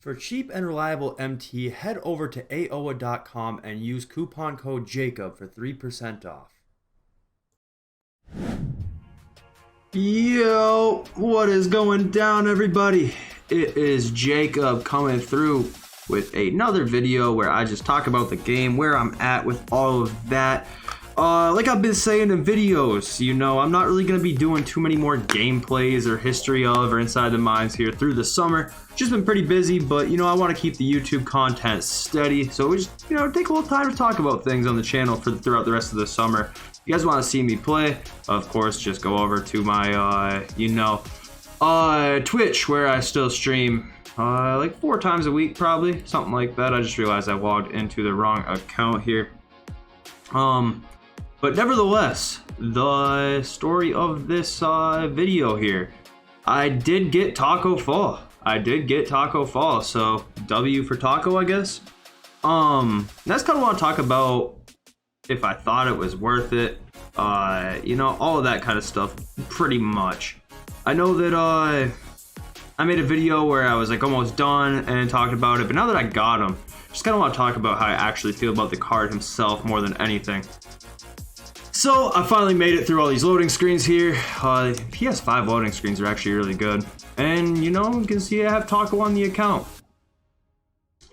For cheap and reliable MT, head over to aoa.com and use coupon code JACOB for 3% off. Yo, what is going down, everybody? It is Jacob coming through with another video where I just talk about the game, where I'm at with all of that. Like I've been saying in videos, you know, I'm not really going to be doing too many more gameplays or history of or inside the mines here through the summer. Just been pretty busy, but, you know, I want to keep the YouTube content steady. So we just, you know, take a little time to talk about things on the channel throughout the rest of the summer. If you guys want to see me play, of course, just go over to my, Twitch, where I still stream like 4 times a week, probably. Something like that. I just realized I logged into the wrong account here. But nevertheless, the story of this video here, I did get Taco Fall. So W for Taco, I guess. That's kind of what I talk about, if I thought it was worth it, you know, all of that kind of stuff, pretty much. I know that I made a video where I was like almost done and talked about it, but now that I got him, just kind of want to talk about how I actually feel about the card himself more than anything. So I finally made it through all these loading screens here. PS5 loading screens are actually really good. And you know, you can see I have Taco on the account.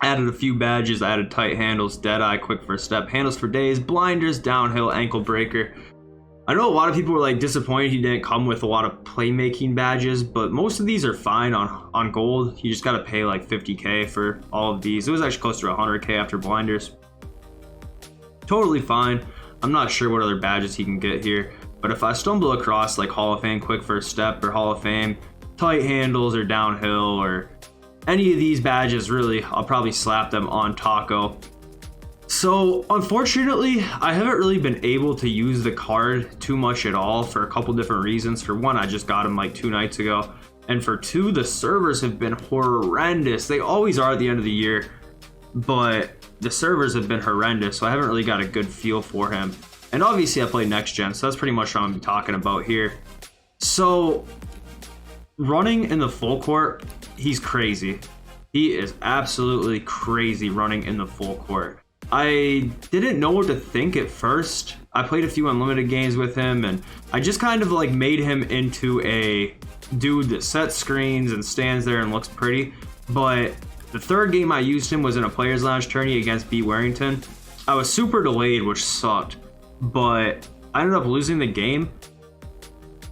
Added a few badges, added tight handles, Deadeye, quick first step, handles for days, blinders, downhill, ankle breaker. I know a lot of people were like disappointed he didn't come with a lot of playmaking badges, but most of these are fine on gold. You just gotta pay like 50k for all of these. It was actually close to 100k after blinders. Totally fine. I'm not sure what other badges he can get here, but if I stumble across like Hall of Fame quick first step or Hall of Fame tight handles or downhill or any of these badges, really, I'll probably slap them on Taco. So unfortunately, I haven't really been able to use the card too much at all for a couple different reasons. For one, I just got him like 2 nights ago, and for two, the servers have been horrendous. They always are at the end of the year, but the servers have been horrendous, so I haven't really got a good feel for him. And obviously I play next gen, so that's pretty much what I'm talking about here. So running in the full court, he's crazy. He is absolutely crazy running in the full court. I didn't know what to think at first. I played a few unlimited games with him, and I just kind of like made him into a dude that sets screens and stands there and looks pretty. But the third game I used him was in a Players Lounge tourney against B. Warrington. I was super delayed, which sucked, but I ended up losing the game.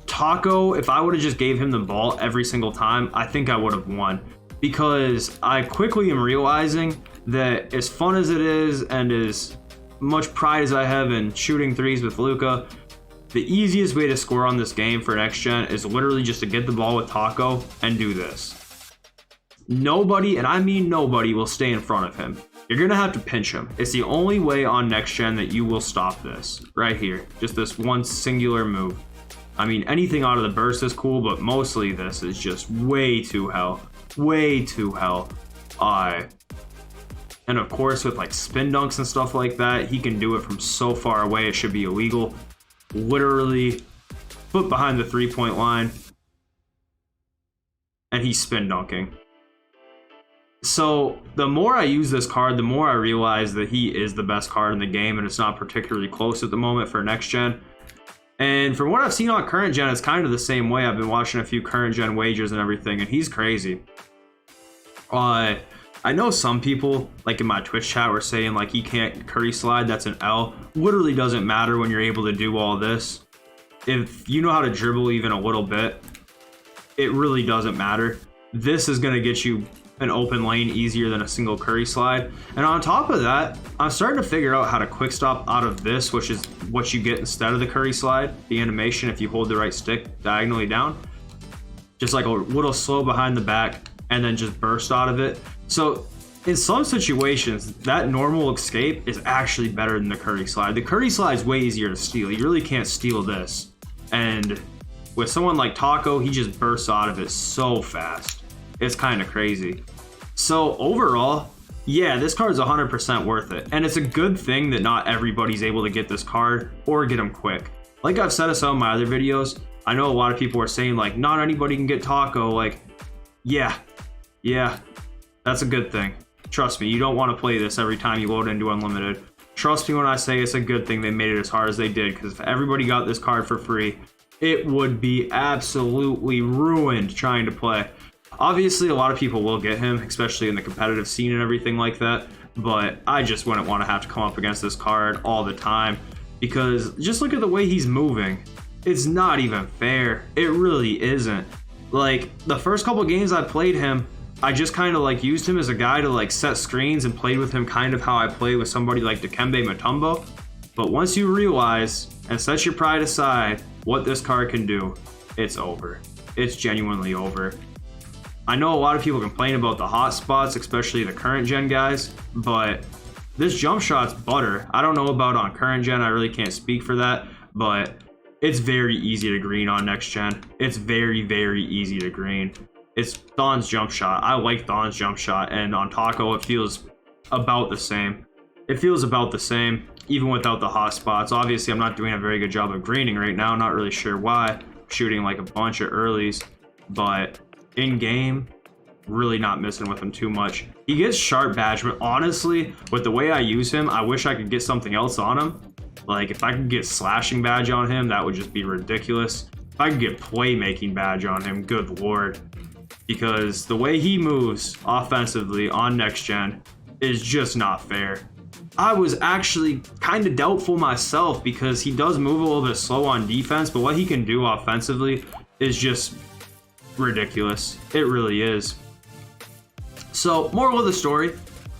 Taco, if I would have just gave him the ball every single time, I think I would have won, because I quickly am realizing that as fun as it is and as much pride as I have in shooting threes with Luka, the easiest way to score on this game for next gen is literally just to get the ball with Taco and do this. Nobody, and I mean nobody, will stay in front of him. You're gonna have to pinch him. It's the only way on next gen that you will stop this right here. Just this one singular move. I mean, anything out of the burst is cool, but mostly this is just way too hell. And of course, with like spin dunks and stuff like that, he can do it from so far away it should be illegal. Literally foot behind the 3-point line, and he's spin dunking. So the more I use this card, the more I realize that he is the best card in the game, and it's not particularly close at the moment for next gen. And from what I've seen on current gen, it's kind of the same way. I've been watching a few current gen wagers and everything, and he's crazy. I know some people, like in my Twitch chat, were saying like he can't curry slide, that's an L. Literally doesn't matter when you're able to do all this. If you know how to dribble even a little bit, it really doesn't matter. This is going to get you an open lane easier than a single curry slide. And on top of that, I'm starting to figure out how to quick stop out of this, which is what you get instead of the curry slide, the animation if you hold the right stick diagonally down. Just like a little slow behind the back and then just burst out of it. So in some situations, that normal escape is actually better than the curry slide. The curry slide is way easier to steal. You really can't steal this. And with someone like Taco, he just bursts out of it so fast. It's kind of crazy. So overall, yeah, this card is 100% worth it. And it's a good thing that not everybody's able to get this card or get them quick. Like I've said in some of my other videos, I know a lot of people are saying like, not anybody can get Taco. Like, yeah. That's a good thing. Trust me, you don't want to play this every time you load into Unlimited. Trust me when I say it's a good thing they made it as hard as they did, because if everybody got this card for free, it would be absolutely ruined trying to play. Obviously, a lot of people will get him, especially in the competitive scene and everything like that, but I just wouldn't want to have to come up against this card all the time, because just look at the way he's moving. It's not even fair. It really isn't. Like, the first couple games I played him, I just kind of like used him as a guy to like set screens and played with him kind of how I play with somebody like Dikembe Mutombo. But once you realize and set your pride aside what this card can do, it's over. It's genuinely over. I know a lot of people complain about the hot spots, especially the current gen guys, but this jump shot's butter. I don't know about on current gen, I really can't speak for that, but it's very easy to green on next gen. It's very, very easy to green. It's Thon's jump shot. I like Thon's jump shot, and on Taco it feels about the same. It feels about the same, even without the hot spots. Obviously, I'm not doing a very good job of greening right now. Not really sure why. I'm shooting like a bunch of earlies, but in game, really not messing with him too much. He gets sharp badge, but honestly, with the way I use him, I wish I could get something else on him. Like, if I could get slashing badge on him, that would just be ridiculous. If I could get playmaking badge on him, good lord. Because the way he moves offensively on next gen is just not fair. I was actually kind of doubtful myself because he does move a little bit slow on defense, but what he can do offensively is just ridiculous. It really is. So, moral of the story,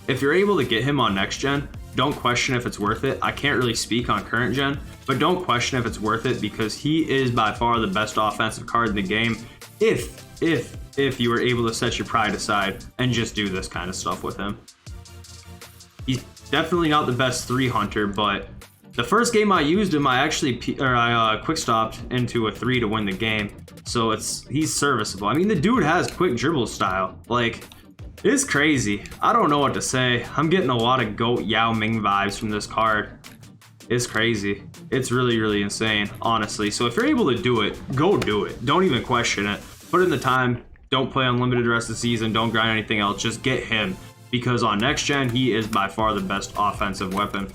if you're able to get him on next gen, don't question if it's worth it. I can't really speak on current gen, but don't question if it's worth it, because he is by far the best offensive card in the game if you were able to set your pride aside and just do this kind of stuff with him. He's definitely not the best 3 hunter, but the first game I used him, I quick stopped into a 3 to win the game. So he's serviceable. I mean, the dude has quick dribble style. Like, it's crazy. I don't know what to say. I'm getting a lot of GOAT Yao Ming vibes from this card. It's crazy. It's really, really insane, honestly. So if you're able to do it, go do it. Don't even question it. Put in the time. Don't play Unlimited the rest of the season. Don't grind anything else. Just get him, because on next gen, he is by far the best offensive weapon.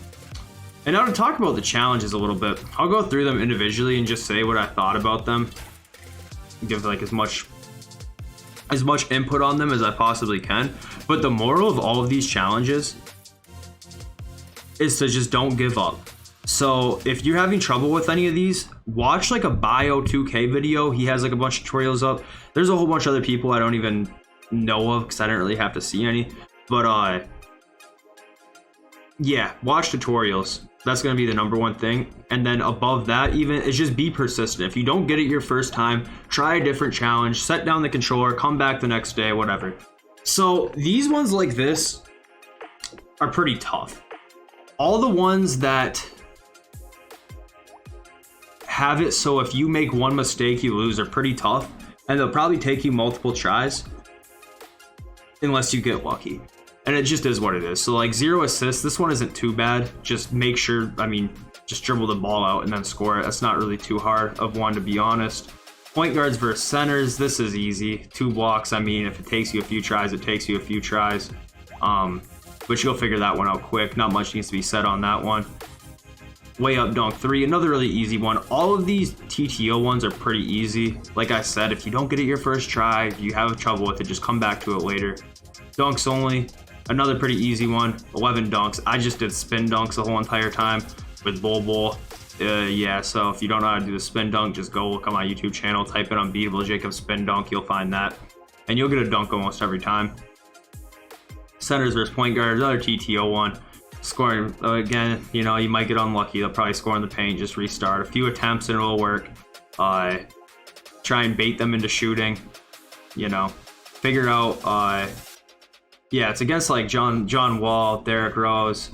And now to talk about the challenges a little bit, I'll go through them individually and just say what I thought about them. Give like as much input on them as I possibly can. But the moral of all of these challenges is to just don't give up. So if you're having trouble with any of these, watch like a Bio 2K video. He has like a bunch of tutorials up. There's a whole bunch of other people I don't even know of because I didn't really have to see any. But yeah, watch tutorials. That's going to be the number one thing. And then above that, even, is just be persistent. If you don't get it your first time, try a different challenge, set down the controller, come back the next day, whatever. So these ones like this are pretty tough. All the ones that have it so if you make one mistake, you lose are pretty tough. And they'll probably take you multiple tries unless you get lucky. And it just is what it is. So like 0 assists, this one isn't too bad. Just make sure, just dribble the ball out and then score it. That's not really too hard of one, to be honest. Point guards versus centers, this is easy. 2 blocks, if it takes you a few tries, it takes you a few tries. But you'll figure that one out quick. Not much needs to be said on that one. Way up dunk 3, another really easy one. All of these TTO ones are pretty easy. Like I said, if you don't get it your first try, if you have trouble with it, just come back to it later. Dunks only, another pretty easy one. 11 dunks. I just did spin dunks the whole entire time with Bull. Yeah, so if you don't know how to do the spin dunk, just go look on my YouTube channel, type in Unbeatable Jacob spin dunk, you'll find that. And you'll get a dunk almost every time. Centers versus point guard, another TTO one. Scoring, again, you might get unlucky. They'll probably score in the paint, just restart. A few attempts and it'll work. Try and bait them into shooting. Figure out, yeah, it's against like John Wall, Derrick Rose.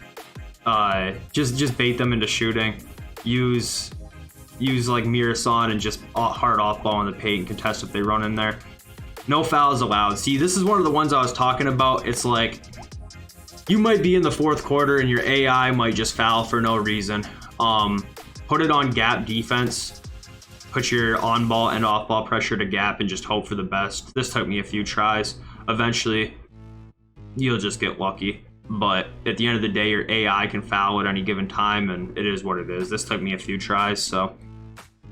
Just bait them into shooting. Use like Mirasan and just hard off ball in the paint and contest if they run in there. No fouls allowed. See, this is one of the ones I was talking about. It's like, you might be in the 4th quarter and your AI might just foul for no reason. Put it on gap defense. Put your on-ball and off-ball pressure to gap and just hope for the best. This took me a few tries. Eventually, you'll just get lucky. But at the end of the day, your AI can foul at any given time, and it is what it is. This took me a few tries, so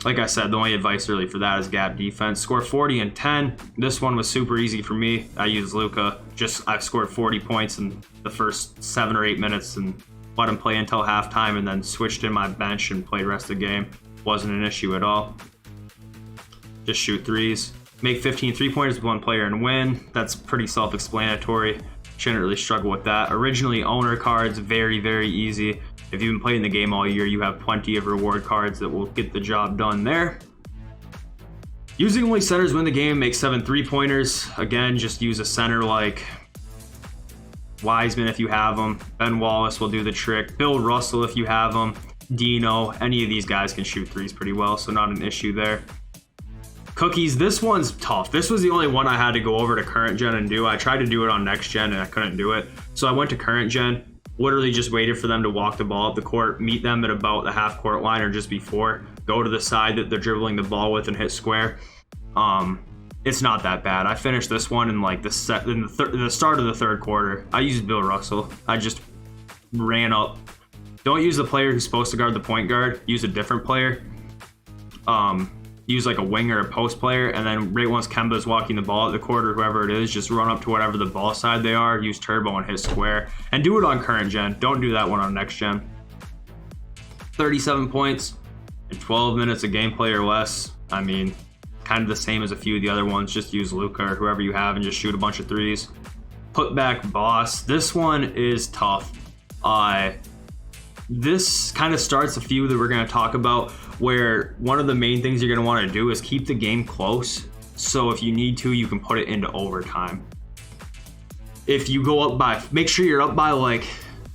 like I said, the only advice really for that is gap defense. Score 40 and 10. This one was super easy for me. I used Luka. I've scored 40 points in the first 7 or 8 minutes and let him play until halftime, and then switched in my bench and played rest of the game. Wasn't an issue at all. Just shoot threes. Make 15 3-pointers with one player and win. That's pretty self-explanatory. Shouldn't really struggle with that. Originally, owner cards, very, very easy. If you've been playing the game all year, you have plenty of reward cards that will get the job done there. Using only centers win the game, make 7 3-pointers. Again, just use a center like Wiseman if you have them. Ben Wallace will do the trick. Bill Russell if you have them. Dino, any of these guys can shoot threes pretty well, so not an issue there. Cookies, this one's tough. This was the only one I had to go over to current gen and do. I tried to do it on next gen and I couldn't do it. So I went to current gen. Literally just waited for them to walk the ball up the court, meet them at about the half court line or just before, go to the side that they're dribbling the ball with and hit square. It's not that bad. I finished this one in like the start of the third quarter. I used Bill Russell. I just ran up. Don't use the player who's supposed to guard the point guard. Use a different player. Use like a wing or a post player, and then right once Kemba's walking the ball at the court or whoever it is, just run up to whatever the ball side they are, use turbo and hit square, and do it on current gen. Don't do that one on next gen. 37 points in 12 minutes of gameplay or less. I mean, kind of the same as a few of the other ones. Just use Luka or whoever you have and just shoot a bunch of threes. Put back boss. This one is tough. This kind of starts a few that we're going to talk about, where one of the main things you're going to want to do is keep the game close. So if you need to, you can put it into overtime. If you go up by, make sure you're up by like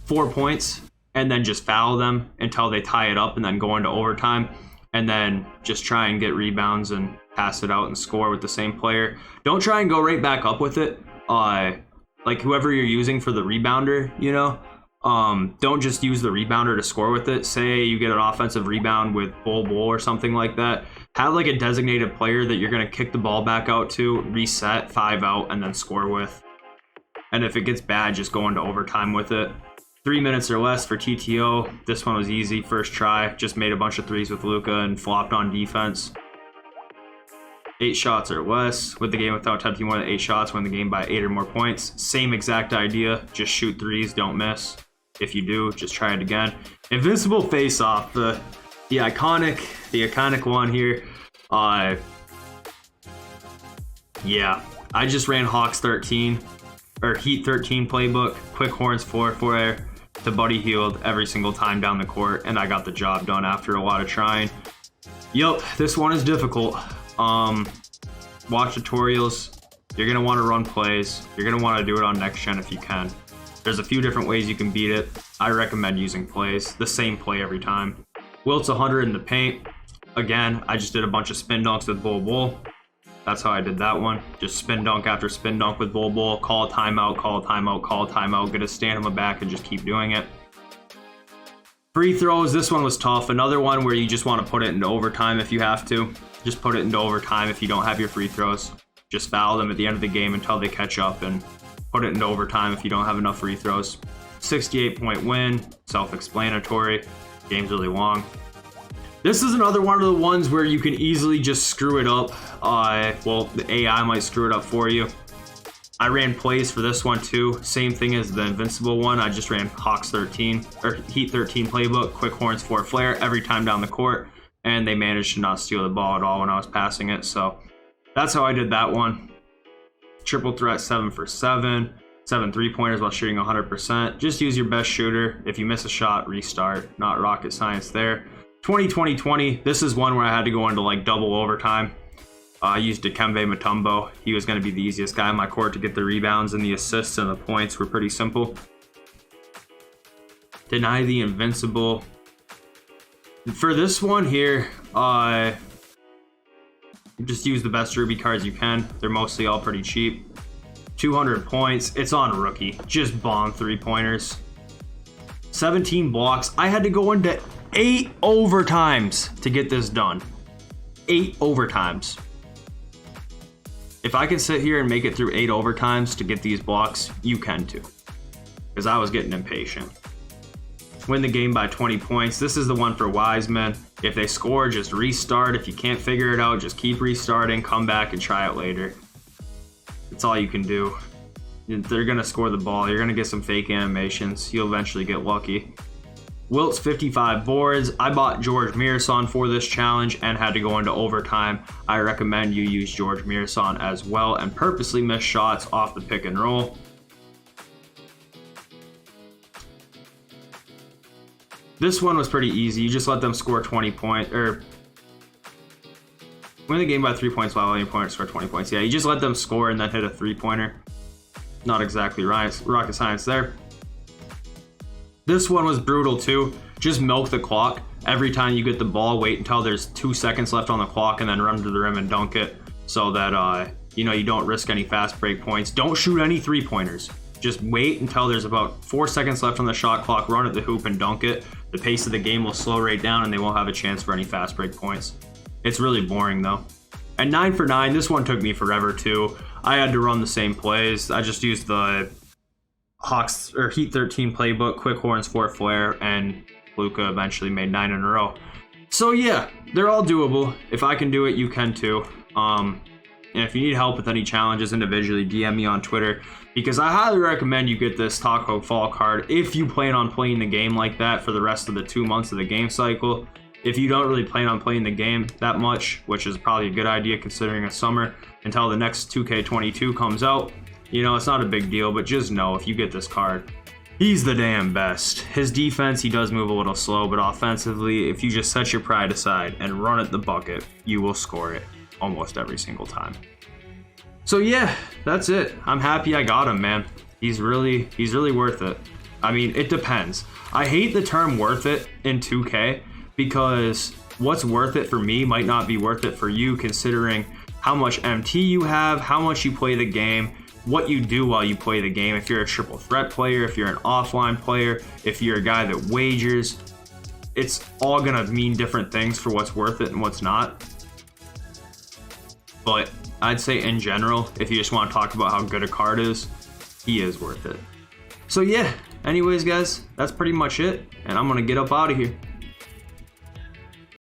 4 points and then just foul them until they tie it up and then go into overtime, and then just try and get rebounds and pass it out and score with the same player. Don't try and go right back up with it. Like whoever you're using for the rebounder, you know, don't just use the rebounder to score with it. Say you get an offensive rebound with Bull or something like that. Have like a designated player that you're going to kick the ball back out to, reset, 5 out, and then score with. And if it gets bad, just go into overtime with it. 3 minutes or less for TTO. This one was easy. First try. Just made a bunch of threes with Luka and flopped on defense. 8 shots or less. With the game without attempting more than 8 shots, win the game by 8 or more points. Same exact idea. Just shoot threes, don't miss. If you do, just try it again. Invincible face-off, the iconic one here. Yeah, I just ran Hawks 13 or Heat 13 playbook, quick horns 4 to Buddy Hield every single time down the court, and I got the job done after a lot of trying. Yup, this one is difficult. Watch tutorials. You're gonna want to run plays. You're gonna want to do it on next gen if you can. There's a few different ways you can beat it. I recommend using plays, the same play every time. Wilt's 100 in the paint. Again, I just did a bunch of spin dunks with Bull. That's how I did that one. Just spin dunk after spin dunk with Bull. Call a timeout, call a timeout, call a timeout. Get a stand on the back and just keep doing it. Free throws, this one was tough. Another one where you just want to put it into overtime if you have to. Just put it into overtime if you don't have your free throws. Just foul them at the end of the game until they catch up and put it into overtime if you don't have enough free throws. 68-point win, self-explanatory. Game's really long. This is another one of the ones where you can easily just screw it up. Well, the AI might screw it up for you. I ran plays for this one too. Same thing as the Invincible one. I just ran Hawks 13 or Heat 13 playbook, quick horns 4 flare every time down the court, and they managed to not steal the ball at all when I was passing it. So that's how I did that one. Triple threat 7 for 7. 7 3-pointers while shooting 100%. Just use your best shooter. If you miss a shot, restart. Not rocket science there. 20-20-20. This is one where I had to go into like double overtime. I used Dikembe Mutombo. He was going to be the easiest guy on my court to get the rebounds, and the assists and the points were pretty simple. Deny the Invincible. For this one here, just use the best Ruby cards you can. They're mostly all pretty cheap. 200 points. It's on rookie. Just bomb 3-pointers. 17 blocks. I had to go into 8 overtimes to get this done. 8 overtimes. If I can sit here and make it through 8 overtimes to get these blocks, you can too. Because I was getting impatient. Win the game by 20 points. This is the one for Wiseman. If they score, just restart. If you can't figure it out, just keep restarting, come back and try it later. That's all you can do. They're going to score the ball. You're going to get some fake animations. You'll eventually get lucky. Wilt's 55 boards. I bought George Mirasan for this challenge and had to go into overtime. I recommend you use George Mirasan as well and purposely miss shots off the pick and roll. This one was pretty easy. You just let them score 20 points, or win the game by 3 points while letting your opponent score 20 points. Yeah, you just let them score and then hit a 3-pointer. Not exactly rocket science there. This one was brutal too. Just milk the clock. Every time you get the ball, wait until there's 2 seconds left on the clock and then run to the rim and dunk it so that you don't risk any fast break points. Don't shoot any 3-pointers. Just wait until there's about 4 seconds left on the shot clock, run at the hoop and dunk it. The pace of the game will slow right down and they won't have a chance for any fast break points. It's really boring though. And 9 for 9, this one took me forever too. I had to run the same plays. I just used the Hawks or Heat 13 playbook, quick horns, 4 flare, and Luka eventually made 9 in a row. So yeah, they're all doable. If I can do it, you can too. And if you need help with any challenges individually, DM me on Twitter, because I highly recommend you get this Taco Fall card if you plan on playing the game like that for the rest of the 2 months of the game cycle. If you don't really plan on playing the game that much, which is probably a good idea considering it's summer, until the next 2K22 comes out, it's not a big deal, but just know if you get this card, he's the damn best. His defense, he does move a little slow, but offensively, if you just set your pride aside and run at the bucket, you will score it almost every single time. So yeah, that's it. I'm happy I got him, man. He's really worth it. I mean, it depends. I hate the term worth it in 2K because what's worth it for me might not be worth it for you, considering how much MT you have, how much you play the game, what you do while you play the game. If you're a triple threat player, if you're an offline player, if you're a guy that wagers, it's all gonna mean different things for what's worth it and what's not. But I'd say in general, if you just want to talk about how good a card is, he is worth it. So yeah, anyways guys, that's pretty much it, and I'm gonna get up out of here.